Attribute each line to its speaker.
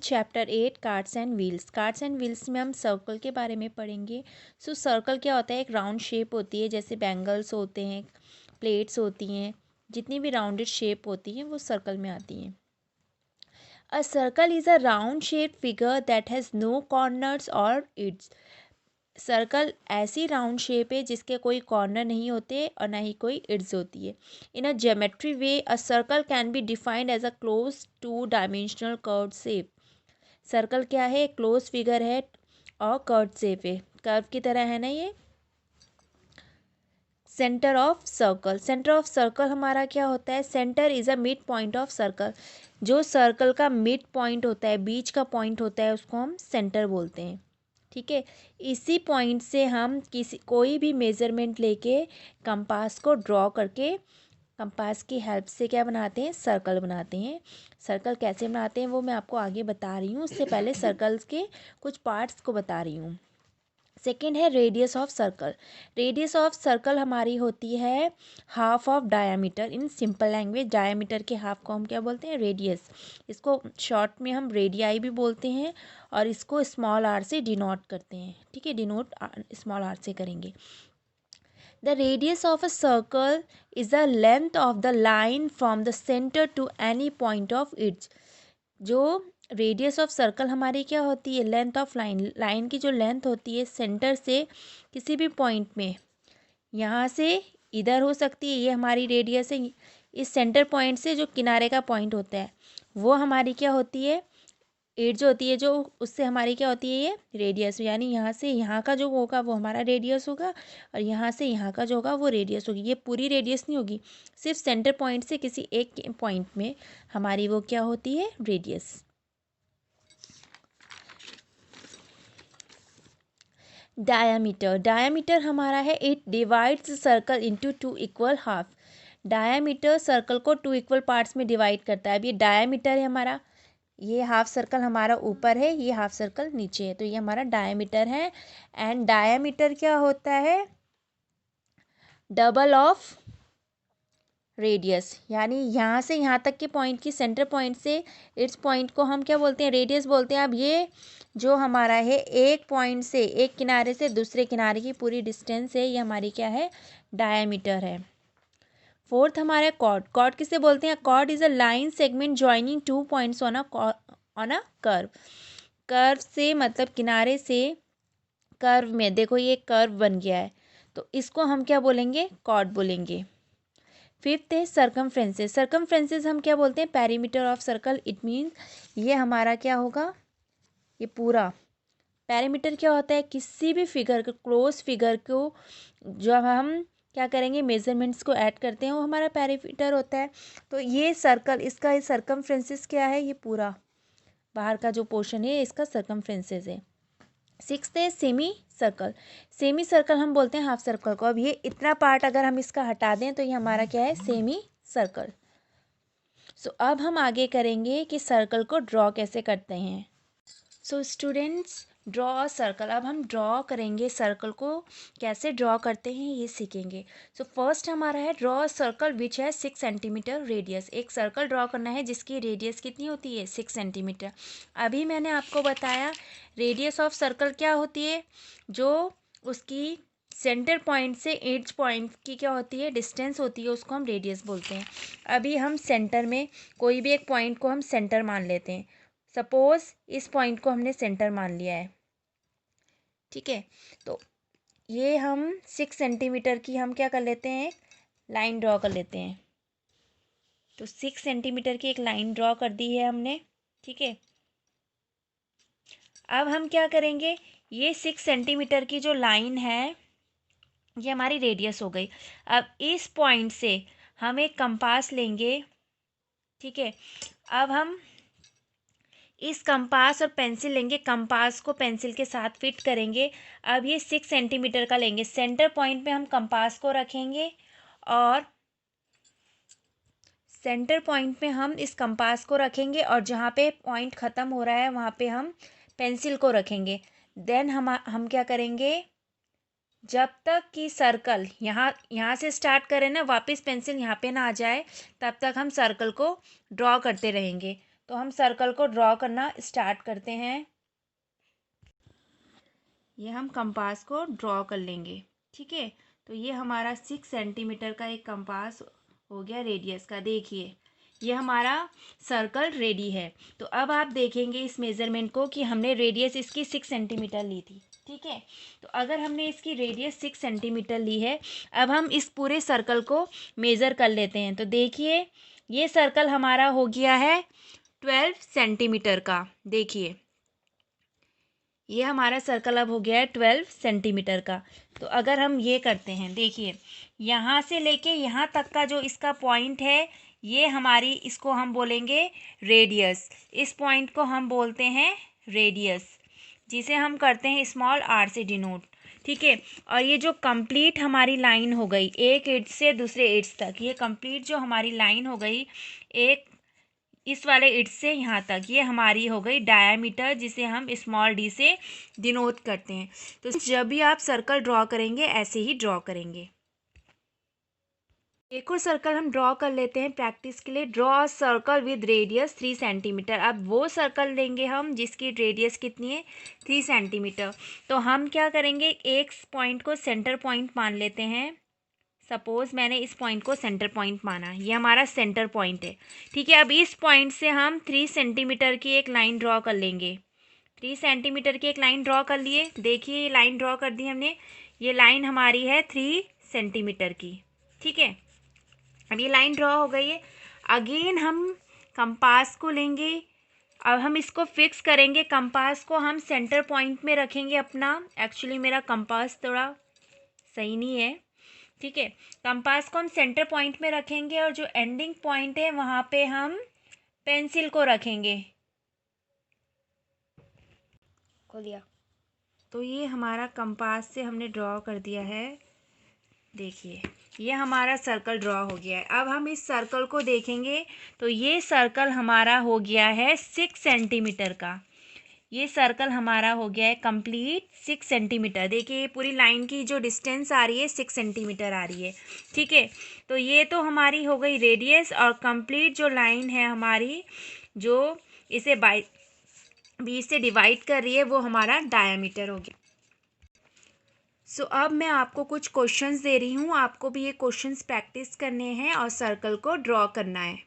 Speaker 1: Chapter 8 cards and wheels. Cards and wheels में हम circle के बारे में पढ़ेंगे। सो सर्कल क्या होता है, एक राउंड शेप होती है, जैसे बैंगल्स होते हैं, प्लेट्स होती हैं, जितनी भी राउंडेड शेप होती हैं वो सर्कल में आती हैं। A circle is a round shape figure that has no corners or edges. Circle ऐसी राउंड शेप है जिसके कोई कॉर्नर नहीं होते और ना ही कोई इड्स होती है। In a geometry way a circle can be defined as a close two dimensional curve shape. Circle क्या है, क्लोज फिगर है और कर्व शेप है, कर्व की तरह है ना ये। Centre of circle, centre of circle हमारा क्या होता है, centre is a mid point of circle. जो सर्कल का मिड पॉइंट होता है, बीच का पॉइंट होता है, उसको हम सेंटर बोलते हैं। ठीक है, इसी पॉइंट से हम कोई भी मेज़रमेंट लेके कंपास को ड्रॉ करके कंपास की हेल्प से क्या बनाते हैं, सर्कल बनाते हैं। सर्कल कैसे बनाते हैं वो मैं आपको आगे बता रही हूँ, उससे पहले सर्कल्स के कुछ पार्ट्स को बता रही हूँ। सेकेंड है radius of circle. Radius of circle हमारी होती है half of diameter. In simple language diameter के हाफ को हम क्या बोलते हैं, रेडियस। इसको शॉर्ट में हम रेडियाई भी बोलते हैं और इसको स्मॉल आर से डिनोट करते हैं। ठीक है, डिनोट स्मॉल आर से करेंगे। The radius of a circle is the length of the line from the centre to any point of its. जो रेडियस ऑफ सर्कल हमारी क्या होती है, लेंथ ऑफ लाइन। लाइन की जो लेंथ होती है सेंटर से किसी भी पॉइंट में, यहाँ से इधर हो सकती है, ये हमारी रेडियस है। इस सेंटर पॉइंट से जो किनारे का पॉइंट होता है वो हमारी क्या होती है, एज होती है, जो उससे हमारी क्या होती है, ये रेडियस। यानी यहाँ से यहाँ का जो होगा वो हमारा रेडियस होगा और यहाँ से यहाँ का जो होगा वो रेडियस होगी। ये पूरी रेडियस नहीं होगी, सिर्फ सेंटर पॉइंट से किसी एक पॉइंट में हमारी वो क्या होती है, रेडियस। डायामीटर, डायामीटर हमारा है, it divides circle into two equal half. Diameter circle को टू इक्वल पार्ट्स में डिवाइड करता है। अब ये डायामीटर है हमारा, ये हाफ सर्कल हमारा ऊपर है, ये हाफ सर्कल नीचे है, तो ये हमारा डायामीटर है। एंड डायामीटर क्या होता है, डबल ऑफ रेडियस। यानी यहाँ से यहाँ तक के पॉइंट की, सेंटर पॉइंट से इट्स पॉइंट को हम क्या बोलते हैं, रेडियस बोलते हैं। अब ये जो हमारा है एक पॉइंट से, एक किनारे से दूसरे किनारे की पूरी डिस्टेंस है, ये हमारी क्या है, डायामीटर है। फोर्थ हमारा कॉर्ड। कॉर्ड किसे बोलते हैं, chord is a line segment joining two points on a curve. Curve से मतलब किनारे से, कर्व में देखो ये कर्व बन गया है, तो इसको हम क्या बोलेंगे, कॉर्ड बोलेंगे। फिफ्थ है सर्कमफ्रेंसेस। सर्कमफ्रेंसेस हम क्या बोलते हैं, perimeter of circle. It means ये हमारा क्या होगा, ये पूरा। पेरीमीटर क्या होता है, किसी भी फिगर को, क्लोज फिगर को जब हम क्या करेंगे, मेजरमेंट्स को ऐड करते हैं, वो हमारा पेरीमीटर होता है। तो ये सर्कल, इसका सर्कमफ्रेंसेस क्या है, ये पूरा बाहर का जो पोर्शन है इसका सर्कमफ्रेंसेस है। सिक्स्थ है सेमी सर्कल। सेमी सर्कल हम बोलते हैं हाफ सर्कल को। अब ये इतना पार्ट अगर हम इसका हटा दें तो ये हमारा क्या है, सेमी सर्कल। सो अब हम आगे करेंगे कि सर्कल को ड्रॉ कैसे करते हैं। So students, draw a circle. अब हम ड्रॉ करेंगे, सर्कल को कैसे ड्रॉ करते हैं ये सीखेंगे। सो फर्स्ट हमारा है ड्रॉ अ सर्कल विच है 6 सेंटीमीटर रेडियस। एक सर्कल ड्रॉ करना है जिसकी रेडियस कितनी होती है, 6 सेंटीमीटर। अभी मैंने आपको बताया रेडियस ऑफ सर्कल क्या होती है, जो उसकी सेंटर पॉइंट से एज पॉइंट की क्या होती है, डिस्टेंस होती है, उसको हम रेडियस बोलते हैं। अभी हम सेंटर में कोई भी एक पॉइंट को हम सेंटर मान लेते हैं। सपोज इस पॉइंट को हमने सेंटर मान लिया है, ठीक है। तो ये हम 6 सेंटीमीटर की हम क्या कर लेते हैं, लाइन ड्रॉ कर लेते हैं। तो 6 सेंटीमीटर की एक लाइन ड्रॉ कर दी है हमने, ठीक है। अब हम क्या करेंगे, ये 6 सेंटीमीटर की जो लाइन है ये हमारी रेडियस हो गई। अब इस पॉइंट से हम एक कंपास लेंगे, ठीक है। अब हम इस कंपास और पेंसिल लेंगे, कंपास को पेंसिल के साथ फिट करेंगे। अब ये 6 सेंटीमीटर का लेंगे, सेंटर पॉइंट पे हम कंपास को रखेंगे और सेंटर पॉइंट पे हम इस कंपास को रखेंगे और जहाँ पे पॉइंट ख़त्म हो रहा है वहाँ पे हम पेंसिल को रखेंगे। देन हम क्या करेंगे, जब तक कि सर्कल यहाँ से स्टार्ट करें ना, वापस पेंसिल यहाँ पे ना आ जाए, तब तक हम सर्कल को ड्रॉ करते रहेंगे। तो हम सर्कल को ड्रॉ करना स्टार्ट करते हैं। ये हम कंपास को ड्रॉ कर लेंगे। ठीक है, तो ये हमारा 6 सेंटीमीटर का एक कंपास हो गया रेडियस का। देखिए ये हमारा सर्कल रेडी है। तो अब आप देखेंगे इस मेज़रमेंट को कि हमने रेडियस इसकी 6 सेंटीमीटर ली थी। ठीक है, तो अगर हमने इसकी रेडियस 6 सेंटीमीटर ली है, अब हम इस पूरे सर्कल को मेज़र कर लेते हैं। तो देखिए ये सर्कल हमारा हो गया है 12 सेंटीमीटर का। देखिए ये हमारा सर्कल अब हो गया है 12 सेंटीमीटर का। तो अगर हम ये करते हैं, देखिए यहाँ से लेके यहाँ तक का जो इसका पॉइंट है, ये हमारी, इसको हम बोलेंगे रेडियस। इस पॉइंट को हम बोलते हैं रेडियस, जिसे हम करते हैं स्मॉल आर से डिनोट। ठीक है, और ये जो कंप्लीट हमारी लाइन हो गई एक एड्ज से दूसरे एड्ज तक, ये कंप्लीट जो हमारी लाइन हो गई एक इस वाले एड्ज से यहाँ तक, ये हमारी हो गई डायामीटर, जिसे हम स्मॉल डी से डिनोट करते हैं। तो जब भी आप सर्कल ड्रॉ करेंगे ऐसे ही ड्रॉ करेंगे। एक और सर्कल हम ड्रॉ कर लेते हैं प्रैक्टिस के लिए। Draw a circle with radius 3 centimetre. अब वो सर्कल लेंगे हम जिसकी रेडियस कितनी है 3 सेंटीमीटर। तो हम क्या करेंगे, एक पॉइंट को सेंटर पॉइंट मान लेते हैं। सपोज़ मैंने इस पॉइंट को सेंटर पॉइंट माना, ये हमारा सेंटर पॉइंट है। ठीक है, अब इस पॉइंट से हम 3 सेंटीमीटर की एक लाइन ड्रॉ कर लेंगे। 3 सेंटीमीटर की एक लाइन ड्रॉ कर लिए। देखिए ये लाइन ड्रॉ कर दी हमने, ये लाइन हमारी है 3 सेंटीमीटर की। ठीक है, अब ये लाइन ड्रॉ हो गई है। अगेन हम कंपास को लेंगे, अब हम इसको फिक्स करेंगे। कंपास को हम सेंटर पॉइंट में रखेंगे अपना। एक्चुअली मेरा कंपास थोड़ा सही नहीं है। ठीक है, कंपास को हम सेंटर पॉइंट में रखेंगे और जो एंडिंग पॉइंट है वहाँ पे हम पेंसिल को रखेंगे। खोलिए। तो ये हमारा कंपास से हमने ड्रॉ कर दिया है। देखिए ये हमारा सर्कल ड्रॉ हो गया है। अब हम इस सर्कल को देखेंगे तो ये सर्कल हमारा हो गया है 6 सेंटीमीटर का। ये सर्कल हमारा हो गया है कंप्लीट 6 सेंटीमीटर। देखिए ये पूरी लाइन की जो डिस्टेंस आ रही है 6 सेंटीमीटर आ रही है। ठीक है, तो ये तो हमारी हो गई रेडियस, और कंप्लीट जो लाइन है हमारी जो इसे 20 से डिवाइड कर रही है वो हमारा डायामीटर हो गया। सो अब मैं आपको कुछ क्वेश्चंस दे रही हूँ, आपको भी ये क्वेश्चंस प्रैक्टिस करने हैं और सर्कल को ड्रॉ करना है।